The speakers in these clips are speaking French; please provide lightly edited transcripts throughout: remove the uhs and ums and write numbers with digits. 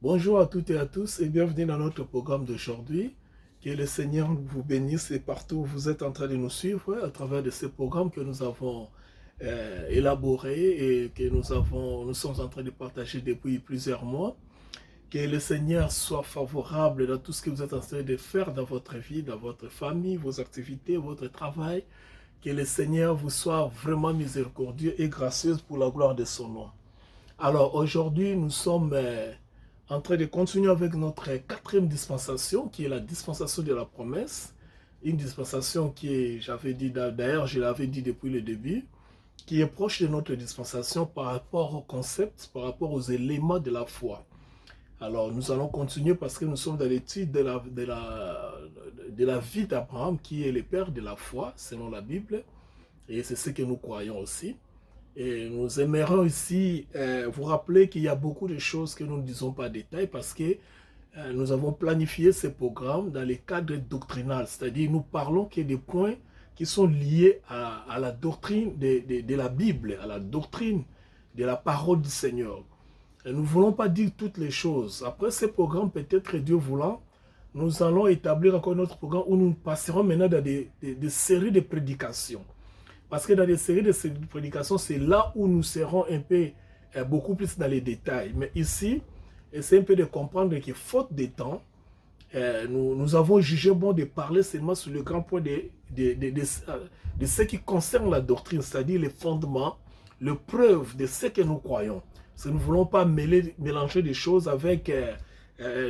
Bonjour à toutes et à tous et bienvenue dans notre programme d'aujourd'hui. Que le Seigneur vous bénisse et partout où vous êtes en train de nous suivre à travers de ces programmes que nous avons élaborés et que nous sommes en train de partager depuis plusieurs mois. Que le Seigneur soit favorable dans tout ce que vous êtes en train de faire dans votre vie, dans votre famille, vos activités, votre travail. Que le Seigneur vous soit vraiment miséricordieux et gracieux pour la gloire de son nom. Alors aujourd'hui, nous sommes en train de continuer avec notre quatrième dispensation, qui est la dispensation de la promesse. Une dispensation qui est, j'avais dit d'ailleurs, je l'avais dit depuis le début, qui est proche de notre dispensation par rapport au concept, par rapport aux éléments de la foi. Alors nous allons continuer parce que nous sommes dans l'étude de la vie d'Abraham, qui est le père de la foi, selon la Bible, et c'est ce que nous croyons aussi. Et nous aimerions ici vous rappeler qu'il y a beaucoup de choses que nous ne disons pas en détail parce que nous avons planifié ces programmes dans les cadres doctrinal, c'est-à-dire nous parlons que des points qui sont liés à la doctrine de la Bible, à la doctrine de la parole du Seigneur. Et nous ne voulons pas dire toutes les choses. Après ces programmes, peut-être Dieu voulant, nous allons établir encore notre programme où nous passerons maintenant dans des séries de prédications. Parce que dans les séries de prédications, c'est là où nous serons un peu, beaucoup plus dans les détails. Mais ici, c'est un peu de comprendre que faute de temps, nous avons jugé bon de parler seulement sur le grand point de ce qui concerne la doctrine, c'est-à-dire les fondements, les preuves de ce que nous croyons. Parce que nous ne voulons pas mélanger des choses avec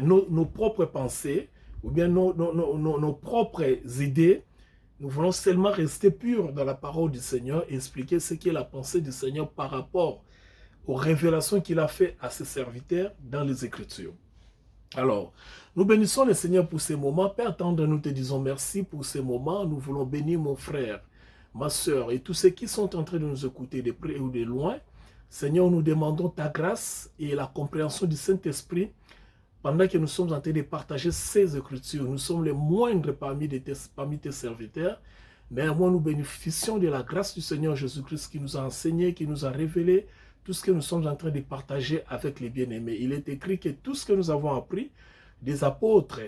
nos propres pensées ou bien nos propres idées. Nous voulons seulement rester purs dans la parole du Seigneur et expliquer ce qu'est la pensée du Seigneur par rapport aux révélations qu'il a fait à ses serviteurs dans les Écritures. Alors, nous bénissons le Seigneur pour ces moments. Père tendre, nous te disons merci pour ces moments. Nous voulons bénir mon frère, ma soeur et tous ceux qui sont en train de nous écouter de près ou de loin. Seigneur, nous demandons ta grâce et la compréhension du Saint-Esprit pendant que nous sommes en train de partager ces Écritures. Nous sommes les moindres parmi tes serviteurs, mais moi nous bénéficions de la grâce du Seigneur Jésus-Christ qui nous a enseigné, qui nous a révélé tout ce que nous sommes en train de partager avec les bien-aimés. Il est écrit que tout ce que nous avons appris des apôtres,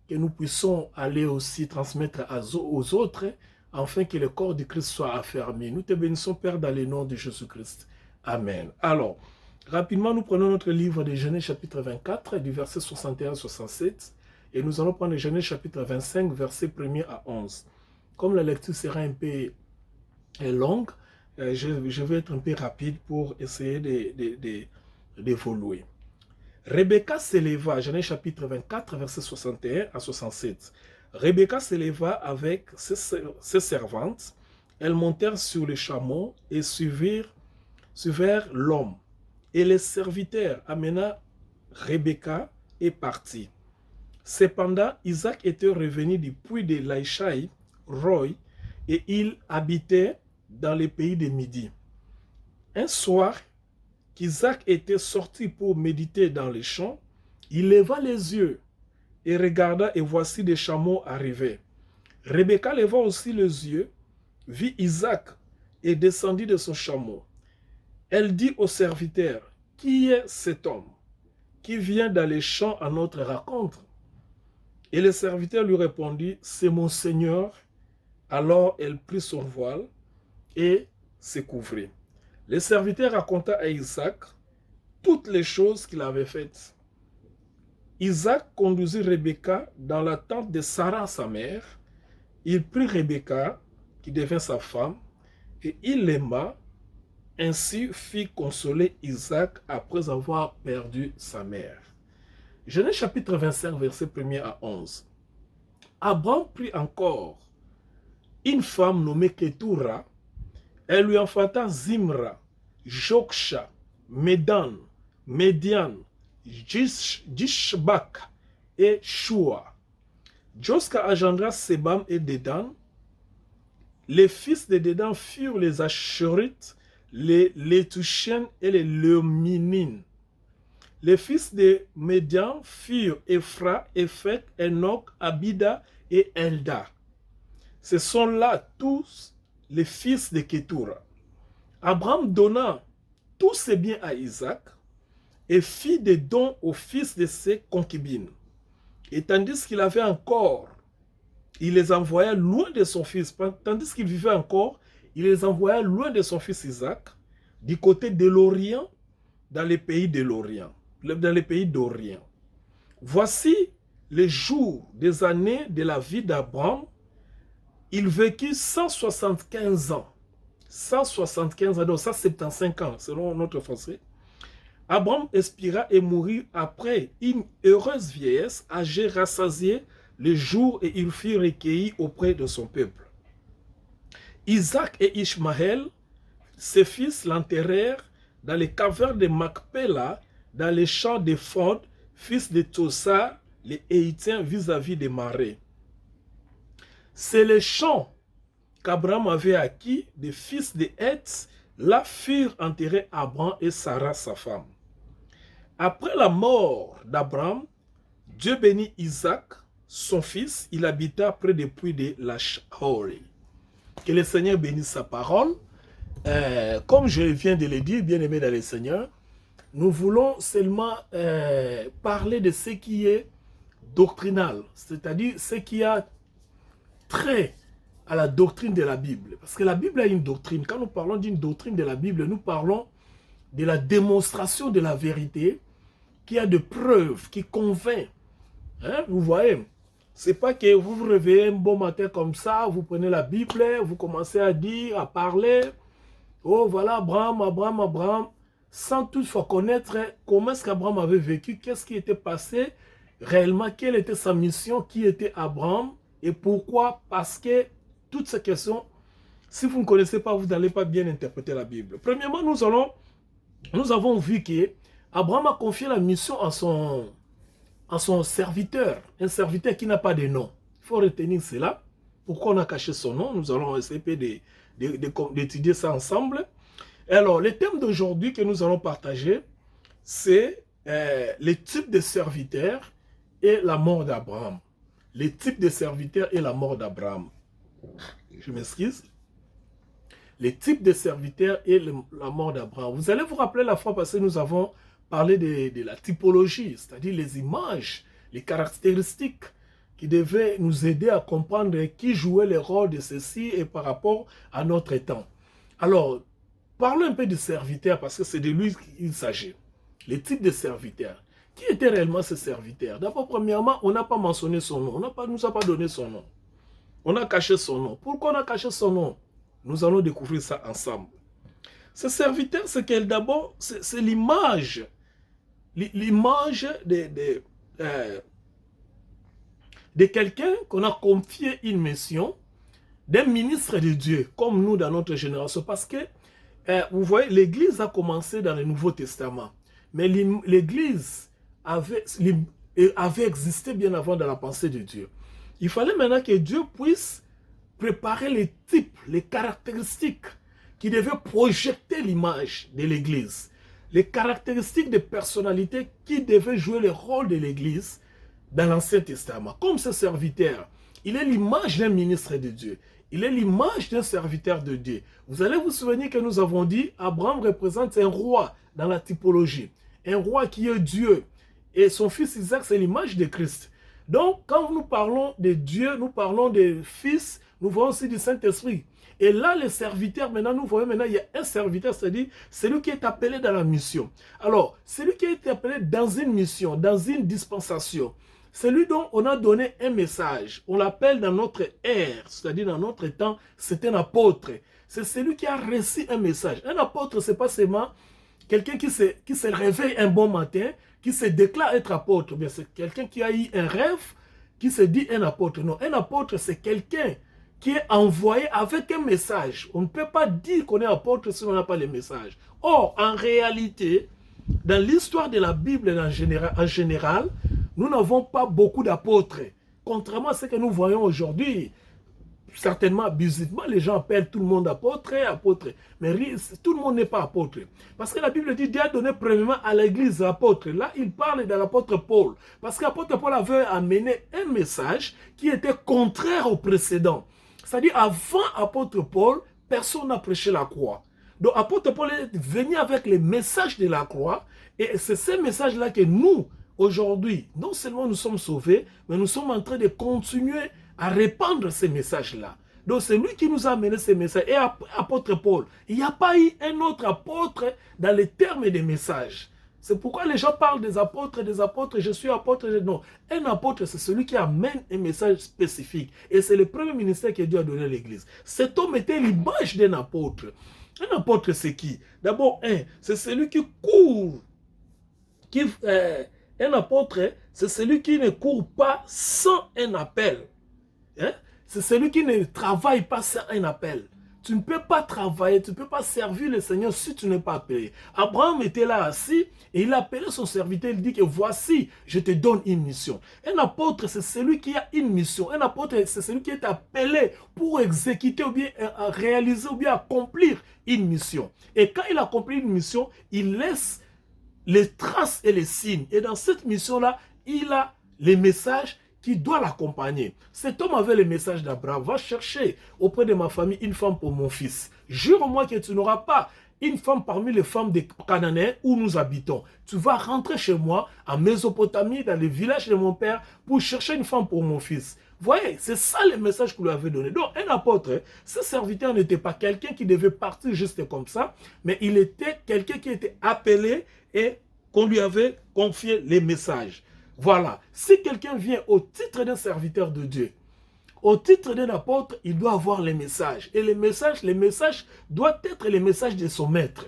que nous puissions aller aussi transmettre aux autres, afin que le corps de Christ soit affermi. Nous te bénissons, Père, dans le nom de Jésus-Christ. Amen. Alors, rapidement, nous prenons notre livre de Genèse chapitre 24, du verset 61 à 67, et nous allons prendre Genèse chapitre 25, verset 1er à 11. Comme la lecture sera un peu longue, je vais être un peu rapide pour essayer d'évoluer. Rebecca s'éleva, Genèse chapitre 24, verset 61 à 67. Rebecca s'éleva avec ses servantes. Elles montèrent sur les chameaux et suivirent l'homme. Et les serviteurs amena Rebecca et partit. Cependant, Isaac était revenu du puits de Laïchaï, Roy, et il habitait dans le pays de Midi. Un soir, qu'Isaac était sorti pour méditer dans les champs, il leva les yeux et regarda, et voici des chameaux arrivaient. Rebecca leva aussi les yeux, vit Isaac et descendit de son chameau. Elle dit au serviteur, « Qui est cet homme qui vient dans les champs à notre rencontre ?» Et le serviteur lui répondit, « C'est mon Seigneur. » Alors elle prit son voile et se couvrit. Le serviteur raconta à Isaac toutes les choses qu'il avait faites. Isaac conduisit Rebecca dans la tente de Sarah, sa mère. Il prit Rebecca, qui devint sa femme, et il l'aima. Ainsi fit consoler Isaac après avoir perdu sa mère. Genèse chapitre 25, verset 1er à 11. Abraham prit encore une femme nommée Ketura. Elle lui enfanta Zimra, Joksha, Medan, Median, Jishbak et Shua. Joska engendra Sebam et Dedan. Les fils de Dedan furent les Ashurites, les Létuchiens et les Léominines. Les fils de Médian furent Ephra, Ephet, Enoch, Abida et Elda. Ce sont là tous les fils de Ketura. Abraham donna tous ses biens à Isaac, et fit des dons aux fils de ses concubines. Et tandis qu'il avait encore, il les envoya loin de son fils, tandis qu'il vivait encore, il les envoya loin de son fils Isaac, du côté de l'Orient, dans les pays de l'Orient, dans les pays d'Orient. Voici les jours des années de la vie d'Abraham. Il vécut 175 ans. 175 ans, donc 175 ans, selon notre français. Abraham expira et mourut après une heureuse vieillesse, âgé, rassasié les jours, et il fut recueilli auprès de son peuple. Isaac et Ishmaël, ses fils, l'enterrèrent dans les cavernes de Macpéla, dans les champs de Phond, fils de Tosa, les Héitiens, vis-à-vis des marais. C'est les champs qu'Abraham avait acquis des fils de Heth. Là furent enterrés Abraham et Sarah, sa femme. Après la mort d'Abraham, Dieu bénit Isaac, son fils. Il habita près des puits de Lachori. Que le Seigneur bénisse sa parole. Comme je viens de le dire, bien-aimés dans le Seigneur, nous voulons seulement parler de ce qui est doctrinal, c'est-à-dire ce qui a trait à la doctrine de la Bible. Parce que la Bible a une doctrine. Quand nous parlons d'une doctrine de la Bible, nous parlons de la démonstration de la vérité qui a de preuves, qui convainc. Hein? Vous voyez, c'est pas que vous vous réveillez un bon matin comme ça, vous prenez la Bible, vous commencez à dire, à parler, oh voilà, Abraham, sans toutefois connaître comment est-ce qu'Abraham avait vécu, qu'est-ce qui était passé réellement, quelle était sa mission, qui était Abraham, et pourquoi. Parce que toutes ces questions, si vous ne connaissez pas, vous n'allez pas bien interpréter la Bible. Premièrement, nous avons vu qu'Abraham a confié la mission à son serviteur, un serviteur qui n'a pas de nom. Il faut retenir cela. Pourquoi on a caché son nom? Nous allons essayer d'étudier ça ensemble. Alors, le thème d'aujourd'hui que nous allons partager, c'est les types de serviteurs et la mort d'Abraham. Les types de serviteurs et la mort d'Abraham. Je m'excuse. Les types de serviteurs et la mort d'Abraham. Vous allez vous rappeler la fois passée, nous avons parlé de la typologie, c'est-à-dire les images, les caractéristiques qui devaient nous aider à comprendre qui jouait le rôle de ceci et par rapport à notre temps. Alors, parlons un peu du serviteur parce que c'est de lui qu'il s'agit. Les types de serviteurs. Qui était réellement ce serviteur? D'abord, premièrement, on n'a pas mentionné son nom. On ne nous a pas donné son nom. On a caché son nom. Pourquoi on a caché son nom? Nous allons découvrir ça ensemble. Ce serviteur, c'est qu'elle d'abord, c'est l'image. L'image de quelqu'un qu'on a confié une mission, d'un ministre de Dieu, comme nous dans notre génération. Parce que, vous voyez, l'Église a commencé dans le Nouveau Testament. Mais l'Église avait existé bien avant dans la pensée de Dieu. Il fallait maintenant que Dieu puisse préparer les types, les caractéristiques qui devaient projeter l'image de l'Église. Les caractéristiques de personnalités qui devaient jouer le rôle de l'Église dans l'Ancien Testament. Comme ce serviteur, il est l'image d'un ministre de Dieu. Il est l'image d'un serviteur de Dieu. Vous allez vous souvenir que nous avons dit, Abraham représente un roi dans la typologie. Un roi qui est Dieu. Et son fils Isaac, c'est l'image de Christ. Donc, quand nous parlons de Dieu, nous parlons de Fils, nous voyons aussi du Saint-Esprit. Et là, les serviteurs, maintenant, nous voyons maintenant, il y a un serviteur, c'est-à-dire celui qui est appelé dans la mission. Alors, celui qui est appelé dans une mission, dans une dispensation, celui dont on a donné un message, on l'appelle dans notre ère, c'est-à-dire dans notre temps, c'est un apôtre. C'est celui qui a reçu un message. Un apôtre, ce n'est pas seulement quelqu'un qui se réveille un bon matin, qui se déclare être apôtre. Bien, c'est quelqu'un qui a eu un rêve, qui se dit un apôtre. Non, un apôtre, c'est quelqu'un qui est envoyé avec un message. On ne peut pas dire qu'on est apôtre si on n'a pas le message. Or, en réalité, dans l'histoire de la Bible en général, nous n'avons pas beaucoup d'apôtres. Contrairement à ce que nous voyons aujourd'hui, certainement abusivement, les gens appellent tout le monde apôtre. Mais tout le monde n'est pas apôtre. Parce que la Bible dit, Dieu a donné premièrement à l'église apôtre. Là, il parle de l'apôtre Paul. Parce que l'apôtre Paul avait amené un message qui était contraire au précédent. C'est-à-dire, avant apôtre Paul, personne n'a prêché la croix. Donc, apôtre Paul est venu avec les messages de la croix. Et c'est ces messages-là que nous, aujourd'hui, non seulement nous sommes sauvés, mais nous sommes en train de continuer à répandre ces messages-là. Donc c'est lui qui nous a amené ces messages. Et apôtre Paul, il n'y a pas eu un autre apôtre dans les termes des messages. C'est pourquoi les gens parlent des apôtres, je suis apôtre. Non, un apôtre, c'est celui qui amène un message spécifique. Et c'est le premier ministère que Dieu a donné à l'Église. Cet homme était l'image d'un apôtre. Un apôtre, c'est qui? D'abord, c'est celui qui court. Un apôtre, c'est celui qui ne court pas sans un appel. Hein? C'est celui qui ne travaille pas sans un appel. Tu ne peux pas travailler, tu ne peux pas servir le Seigneur si tu n'es pas appelé. Abraham était là assis et il a appelé son serviteur, il dit que voici, je te donne une mission. Un apôtre, c'est celui qui a une mission. Un apôtre, c'est celui qui est appelé pour exécuter ou bien réaliser ou bien accomplir une mission. Et quand il accomplit une mission, il laisse les traces et les signes. Et dans cette mission-là, il a les messages qui doit l'accompagner. Cet homme avait le message d'Abraham. Va chercher auprès de ma famille une femme pour mon fils. Jure-moi que tu n'auras pas une femme parmi les femmes des Cananéens où nous habitons. Tu vas rentrer chez moi en Mésopotamie, dans le village de mon père, pour chercher une femme pour mon fils. Voyez, c'est ça le message qu'il lui avait donné. Donc, un apôtre, ce serviteur n'était pas quelqu'un qui devait partir juste comme ça, mais il était quelqu'un qui était appelé et qu'on lui avait confié les messages. Voilà, si quelqu'un vient au titre d'un serviteur de Dieu, au titre d'un apôtre, il doit avoir les messages. Et les messages doivent être les messages de son maître.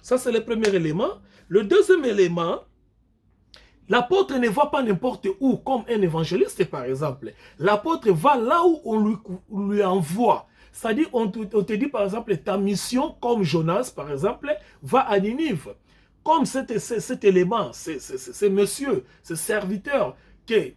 Ça, c'est le premier élément. Le deuxième élément, l'apôtre ne va pas n'importe où, comme un évangéliste, par exemple. L'apôtre va là où on lui envoie. C'est-à-dire, on te dit, par exemple, ta mission, comme Jonas, par exemple, va à Ninive. Comme cet élément, c'est monsieur, ce serviteur que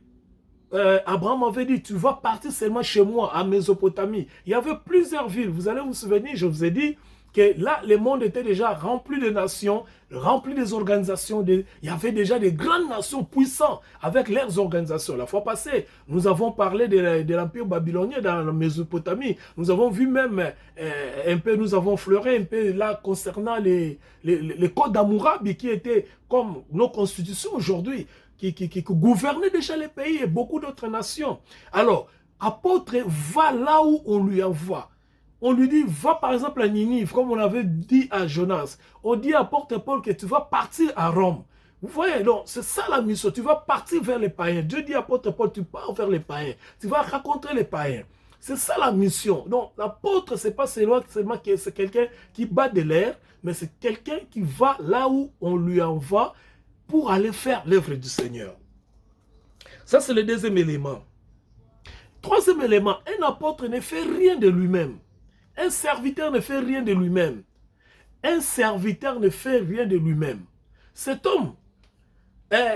Abraham avait dit, tu vas partir seulement chez moi, à Mésopotamie. Il y avait plusieurs villes. Vous allez vous souvenir, je vous ai dit que là, le monde était déjà rempli de nations, rempli des organisations. Il y avait déjà des grandes nations puissantes avec leurs organisations. La fois passée, nous avons parlé de l'Empire babylonien dans la Mésopotamie. Nous avons vu même un peu, nous avons fleuré un peu là concernant les codes d'Hammurabi qui étaient comme nos constitutions aujourd'hui, qui gouvernaient déjà les pays et beaucoup d'autres nations. Alors, apôtre va là où on lui envoie. On lui dit, va par exemple à Ninive, comme on avait dit à Jonas. On dit à apôtre Paul que tu vas partir à Rome. Vous voyez, donc c'est ça la mission. Tu vas partir vers les païens. Dieu dit à apôtre Paul, tu pars vers les païens. Tu vas rencontrer les païens. C'est ça la mission. Donc l'apôtre, ce n'est pas seulement que c'est quelqu'un qui bat de l'air, mais c'est quelqu'un qui va là où on lui envoie pour aller faire l'œuvre du Seigneur. Ça, c'est le deuxième élément. Troisième élément, un apôtre ne fait rien de lui-même. Un serviteur ne fait rien de lui-même. Un serviteur ne fait rien de lui-même. Cet homme,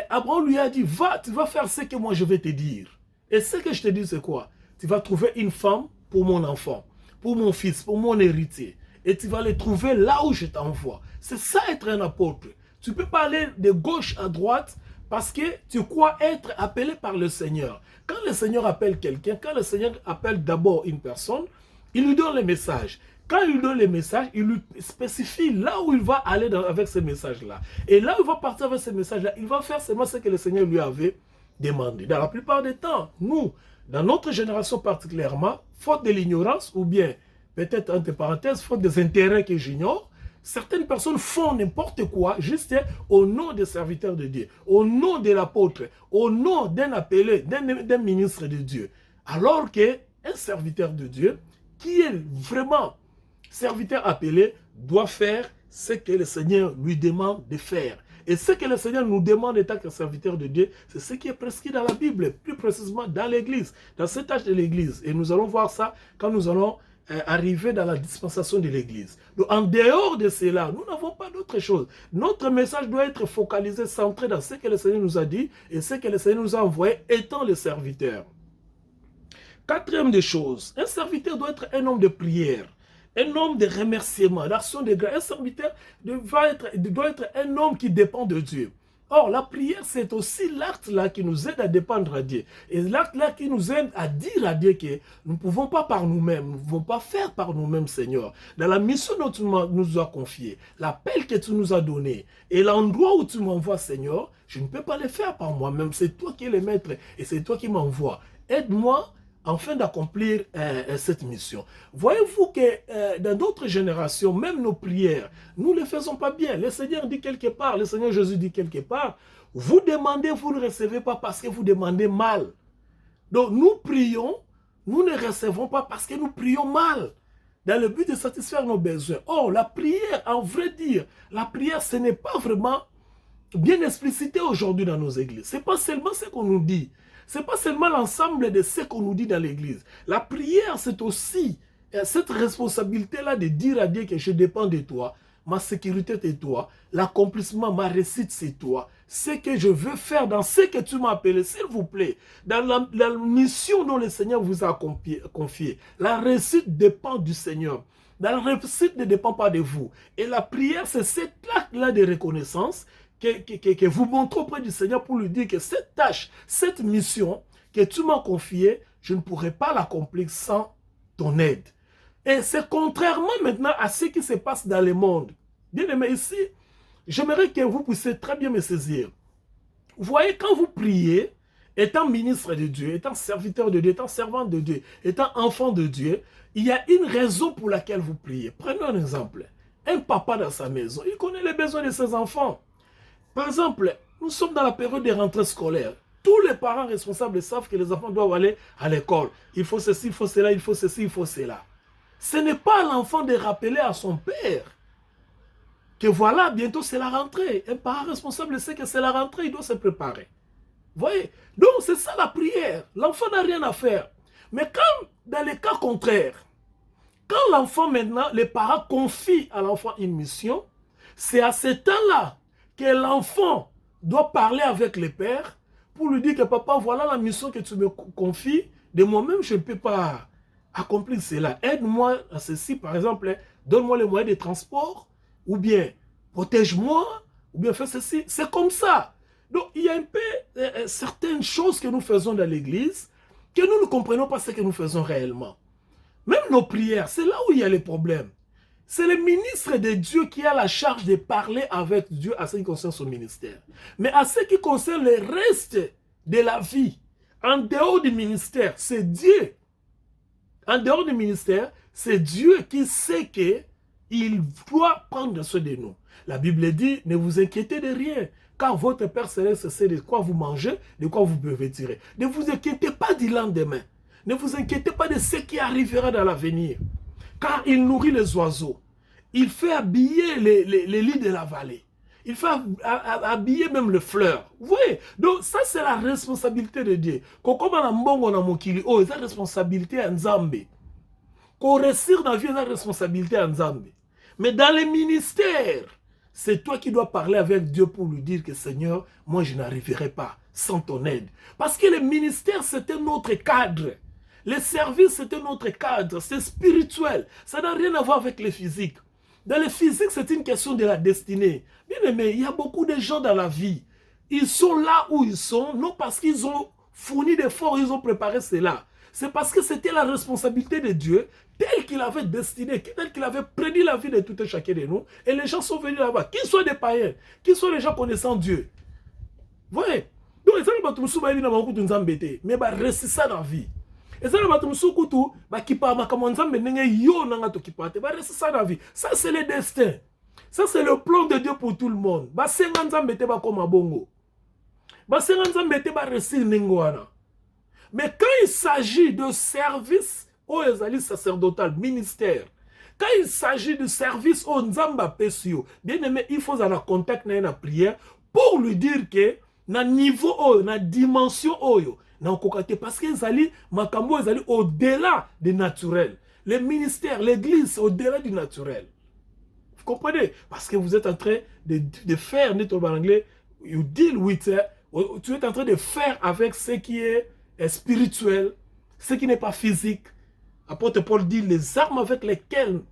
Abraham lui a dit, va, tu vas faire ce que moi je vais te dire. Et ce que je te dis, c'est quoi? Tu vas trouver une femme pour mon enfant, pour mon fils, pour mon héritier. Et tu vas les trouver là où je t'envoie. C'est ça être un apôtre. Tu ne peux pas aller de gauche à droite parce que tu crois être appelé par le Seigneur. Quand le Seigneur appelle quelqu'un, quand le Seigneur appelle d'abord une personne, il lui donne les messages. Quand il lui donne les messages, il lui spécifie là où il va aller avec ces messages-là. Et là où il va partir avec ces messages-là, il va faire seulement ce que le Seigneur lui avait demandé. Dans la plupart des temps, nous, dans notre génération particulièrement, faute de l'ignorance, ou bien, peut-être entre parenthèses, faute des intérêts que j'ignore, certaines personnes font n'importe quoi juste au nom des serviteurs de Dieu, au nom de l'apôtre, au nom d'un appelé, d'un ministre de Dieu. Alors qu'un serviteur de Dieu, qui est vraiment serviteur appelé, doit faire ce que le Seigneur lui demande de faire. Et ce que le Seigneur nous demande en tant que serviteur de Dieu, c'est ce qui est prescrit dans la Bible, plus précisément dans l'Église, dans cet âge de l'Église. Et nous allons voir ça quand nous allons arriver dans la dispensation de l'Église. Donc, en dehors de cela, nous n'avons pas d'autre chose. Notre message doit être focalisé, centré dans ce que le Seigneur nous a dit et ce que le Seigneur nous a envoyé étant le serviteur. Quatrième des choses, un serviteur doit être un homme de prière, un homme de remerciement, d'action de grâce. Un serviteur doit être un homme qui dépend de Dieu. Or, la prière, c'est aussi l'acte-là qui nous aide à dépendre à Dieu. Et l'acte-là qui nous aide à dire à Dieu que nous ne pouvons pas par nous-mêmes, nous ne pouvons pas faire par nous-mêmes, Seigneur. Dans la mission dont tu nous as confiée, l'appel que tu nous as donné, et l'endroit où tu m'envoies, Seigneur, je ne peux pas le faire par moi-même. C'est toi qui es le maître et c'est toi qui m'envoies. Aide-moi afin d'accomplir cette mission. Voyez-vous que dans d'autres générations, même nos prières, nous ne les faisons pas bien. Le Seigneur dit quelque part, le Seigneur Jésus dit quelque part, vous demandez, vous ne recevez pas parce que vous demandez mal. Donc nous prions, nous ne recevons pas parce que nous prions mal, dans le but de satisfaire nos besoins. Or, la prière, en vrai dire, la prière, ce n'est pas vraiment bien explicité aujourd'hui dans nos églises. Ce n'est pas seulement ce qu'on nous dit. Ce n'est pas seulement l'ensemble de ce qu'on nous dit dans l'église. La prière, c'est aussi cette responsabilité-là de dire à Dieu que je dépends de toi, ma sécurité c'est toi, l'accomplissement, ma réussite c'est toi, ce que je veux faire dans ce que tu m'as appelé, s'il vous plaît, dans la mission dont le Seigneur vous a confiée, la réussite dépend du Seigneur. La réussite ne dépend pas de vous. Et la prière, c'est cet acte-là de reconnaissance que vous montrez auprès du Seigneur pour lui dire que cette tâche, cette mission que tu m'as confiée, je ne pourrais pas l'accomplir sans ton aide. Et c'est contrairement maintenant à ce qui se passe dans le monde. Bien aimé, ici, j'aimerais que vous puissiez très bien me saisir. Vous voyez, quand vous priez, étant ministre de Dieu, étant serviteur de Dieu, étant servant de Dieu, étant enfant de Dieu, il y a une raison pour laquelle vous priez. Prenons un exemple. Un papa dans sa maison, il connaît les besoins de ses enfants. Par exemple, nous sommes dans la période des rentrées scolaires. Tous les parents responsables savent que les enfants doivent aller à l'école. Il faut ceci, il faut cela, il faut ceci, il faut cela. Ce n'est pas à l'enfant de rappeler à son père que voilà, bientôt c'est la rentrée. Un parent responsable sait que c'est la rentrée, il doit se préparer. Vous voyez? Donc c'est ça la prière. L'enfant n'a rien à faire. Mais quand, dans les cas contraires, quand l'enfant maintenant, les parents confient à l'enfant une mission, c'est à ce temps-là que l'enfant doit parler avec le père pour lui dire que papa, voilà la mission que tu me confies, de moi-même je ne peux pas accomplir cela. Aide-moi à ceci, par exemple, donne-moi les moyens de transport, ou bien protège-moi, ou bien fais ceci. C'est comme ça. Donc il y a un peu certaines choses que nous faisons dans l'église que nous ne comprenons pas ce que nous faisons réellement. Même nos prières, c'est là où il y a les problèmes. C'est le ministre de Dieu qui a la charge de parler avec Dieu à ce qui concerne son ministère. Mais à ce qui concerne le reste de la vie, en dehors du ministère, c'est Dieu. En dehors du ministère, c'est Dieu qui sait qu'il doit prendre soin de nous. La Bible dit, ne vous inquiétez de rien, car votre Père Céleste sait de quoi vous mangez, de quoi vous buvez tirer. Ne vous inquiétez pas du lendemain. Ne vous inquiétez pas de ce qui arrivera dans l'avenir. Car il nourrit les oiseaux. Il fait habiller les lits de la vallée. Il fait habiller même les fleurs. Vous voyez? Donc ça c'est la responsabilité de Dieu. Comme na mbongo na mokili, oh, c'est la responsabilité à Nzambe. Qu'on réussir dans la vie, c'est la responsabilité à Nzambe. Mais dans les ministères, c'est toi qui dois parler avec Dieu pour lui dire que Seigneur, moi je n'arriverai pas sans ton aide. Parce que le ministère c'était notre cadre. Les services, c'est un autre cadre, c'est spirituel. Ça n'a rien à voir avec le physique. Dans le physique, c'est une question de la destinée. Bien aimé, il y a beaucoup de gens dans la vie. Ils sont là où ils sont, non parce qu'ils ont fourni d'efforts, ils ont préparé cela. C'est parce que c'était la responsabilité de Dieu, tel qu'il avait destiné, tel qu'il avait prédit la vie de tout et chacun de nous. Et les gens sont venus là-bas, qu'ils soient des païens, qu'ils soient des gens connaissant Dieu. Vous voyez? Donc, ils ont dit, mais réussir ça dans la vie. Et ça, c'est le destin. Ça, c'est le plan de Dieu pour tout le monde. Mais quand il s'agit de service, sacerdotal, ministère, quand il s'agit de service au Nzamba Pesio, bien aimé, il faut avoir contact dans la prière pour lui dire que, na niveau, na dimension, parce qu'ils allaient, Makambo, ils allaient au-delà du naturel. Le ministère, l'église, c'est au-delà du naturel. Vous comprenez? Parce que vous êtes en train de faire, en anglais, you deal with, tu es en train de faire avec ce qui est spirituel, ce qui n'est pas physique. Apôtre Paul dit, les armes avec lesquelles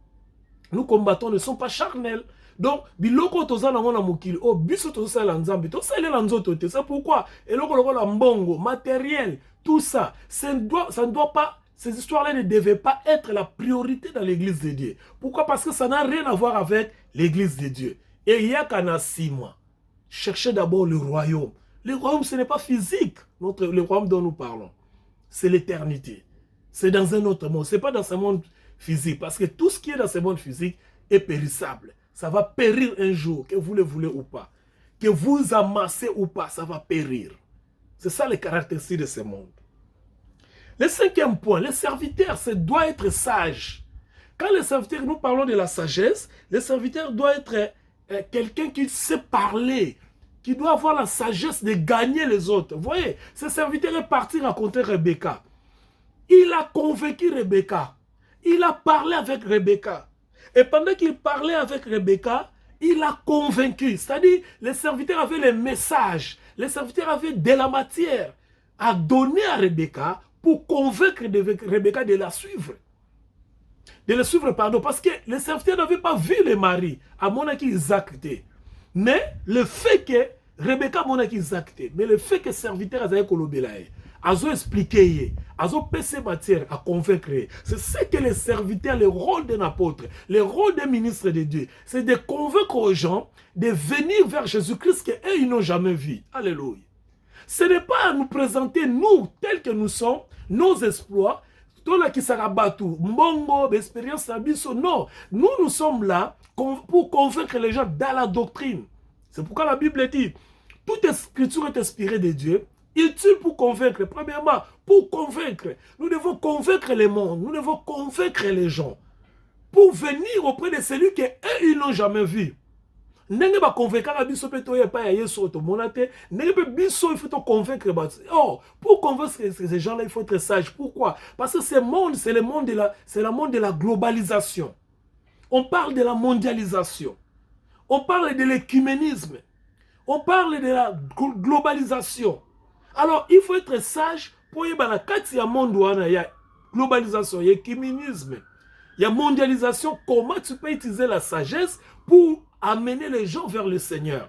nous combattons ne sont pas charnelles. Donc, biloko toza nango na mokili, oh, biso toza la nzambe, toza la nzoto te. C'est pourquoi, et loko la mbongo, matériel, tout ça, ça ne doit pas, ces histoires-là ne devaient pas être la priorité dans l'église de Dieu. Pourquoi? Parce que ça n'a rien à voir avec l'église de Dieu. Et il y a qu'un 6 mois. Cherchez d'abord le royaume. Le royaume, ce n'est pas physique, le royaume dont nous parlons. C'est l'éternité. C'est dans un autre monde. Ce n'est pas dans ce monde physique. Parce que tout ce qui est dans ce monde physique est périssable. Ça va périr un jour, que vous le voulez ou pas. Que vous amassez ou pas, ça va périr. C'est ça les caractéristiques de ce monde. Le 5e point, le serviteur doit être sage. Quand le serviteur, nous parlons de la sagesse, le serviteur doit être quelqu'un qui sait parler, qui doit avoir la sagesse de gagner les autres. Vous voyez, ce serviteur est parti raconter Rebecca. Il a convaincu Rebecca. Il a parlé avec Rebecca. Et pendant qu'il parlait avec Rebecca, il a convaincu. C'est-à-dire, les serviteurs avaient les messages. Les serviteurs avaient de la matière à donner à Rebecca pour convaincre Rebecca de la suivre. De le suivre, pardon, parce que les serviteurs n'avaient pas vu le mari à mon avis Isaac. Mais le fait que Rebecca mon avis Isaac, mais le fait que les serviteurs avaient colobelaé, ils ont expliqué, ils ont passé matière à convaincre. C'est ce que les serviteurs, le rôle d'un apôtre, le rôle d'un ministre de Dieu, c'est de convaincre aux gens de venir vers Jésus-Christ qu'eux, ils n'ont jamais vu. Alléluia. Ce n'est pas à nous présenter, nous, tels que nous sommes, nos exploits, mbongo, expérience, non. Nous sommes là pour convaincre les gens dans la doctrine. C'est pourquoi la Bible dit, toute écriture est inspirée de Dieu, utile pour convaincre. Premièrement, pour convaincre. Nous devons convaincre le monde, nous devons convaincre les gens pour venir auprès de celui qu'eux, ils n'ont jamais vu. Nenge ba convaincre la biso pe toye pa ya yeso to monate, nenge pe biso il faut te convaincre. Oh, pour convaincre ces gens-là, il faut être sage. Pourquoi? Parce que ce monde, c'est le monde de la globalisation. On parle de la mondialisation. On parle de l'écuménisme. On parle de la globalisation. Alors, il faut être sage pour y avoir la monde où il y a globalisation, il y a écuménisme, il y a mondialisation. Comment tu peux utiliser la sagesse pour amener les gens vers le Seigneur?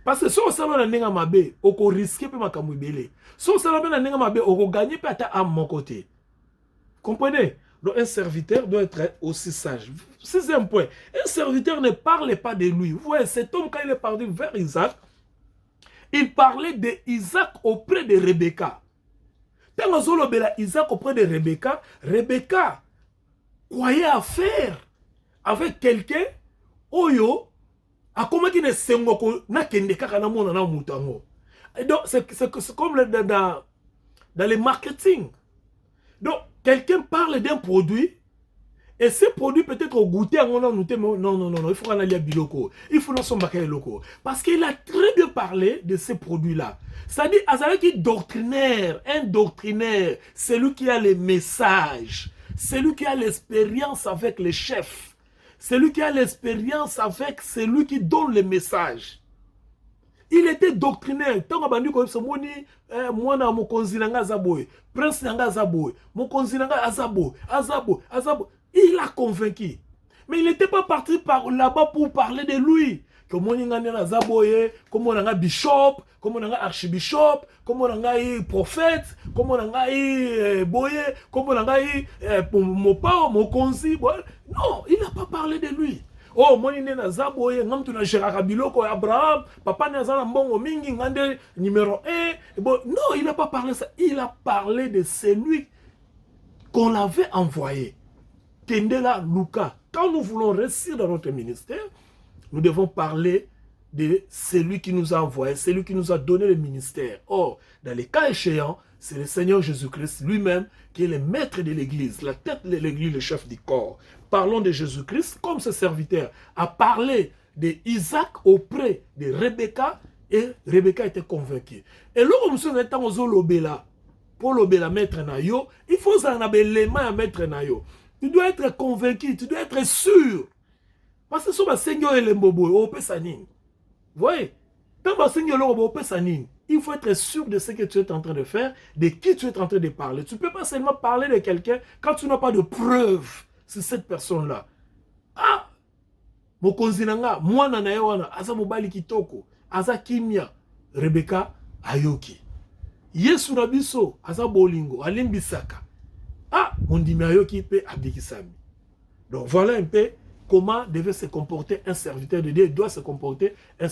Parce que si on s'en va dans mabe, on peut risquer pe makamou belé. Si on s'en va dans mabe, on peut gagner peut-être à mon côté. Comprenez? Donc un serviteur doit être aussi sage. 6e point, un serviteur ne parle pas de lui. Vous voyez, cet homme, quand il est parti vers Isaac, il parlait d'Isaac auprès de Rebecca. Quand on a Isaac auprès de Rebecca, Rebecca croyait à faire avec quelqu'un, Oyo, a comment qu'il ne sait pas na kende kaka na mona na mutango. Donc c'est comme dans le marketing. Donc quelqu'un parle d'un produit et ce produit peut-être au goûter on a noté mais non, il faut qu'on aille à biloko. Il faut non son bakay loko parce qu'il a très bien parlé de ces produits-là. C'est-à-dire azalaki doctrinaire, un doctrinaire, celui qui a les messages, celui qui a l'expérience avec les chefs. Celui qui a l'expérience avec celui qui donne le message. Il était doctrinaire. Tant que bandu comme ce moni, moi na mokonzi nanga zaboy, prince nanga zaboy, mokonzi nanga azabo. Il a convaincu. Mais il n'était pas parti par là-bas pour parler de lui. Comme on a zaboye, comme on a bishop, comme on a archibishop, comme on a prophète, comme on a boye, comme on a mokonzi. Non, il n'a pas parlé de lui. Oh, moi, il est zaboye, ngam tu na Gérard Biloko, Abraham, papa n'a zana mbongo mingi, ngande numéro 1. Bon, non, il n'a pas parlé de ça. Il a parlé de celui qu'on l'avait envoyé. Kendela Luka. Quand nous voulons réussir dans notre ministère, nous devons parler de celui qui nous a envoyé, celui qui nous a donné le ministère. Or, dans les cas échéants, c'est le Seigneur Jésus-Christ lui-même qui est le maître de l'Église, la tête de l'Église, le chef du corps. Parlons de Jésus-Christ comme ce serviteur a parlé d'Isaac auprès de Rebecca et Rebecca était convaincue. Et là, comme nous étant aux lobela, pour lobela mettre nayo, il faut s'en avoir les mains à mettre nayo. Tu dois être convaincu, tu dois être sûr. Parce que si le Seigneur est le bobo, on peut s'aniner. Vous voyez? Quand le Seigneur est le il faut être sûr de ce que tu es en train de faire, de qui tu es en train de parler. Tu ne peux pas seulement parler de quelqu'un quand tu n'as pas de preuves sur cette personne-là. Ah! mokonzi nanga mwana na ye wana aza mobali kitoko aza kimia Rebecca ayoki Yesu na biso aza bolingo alimbisaka mondimi ayoki pe abikisami. Donc voilà un peu comment devait se comporter un serviteur de Dieu, doit se comporter un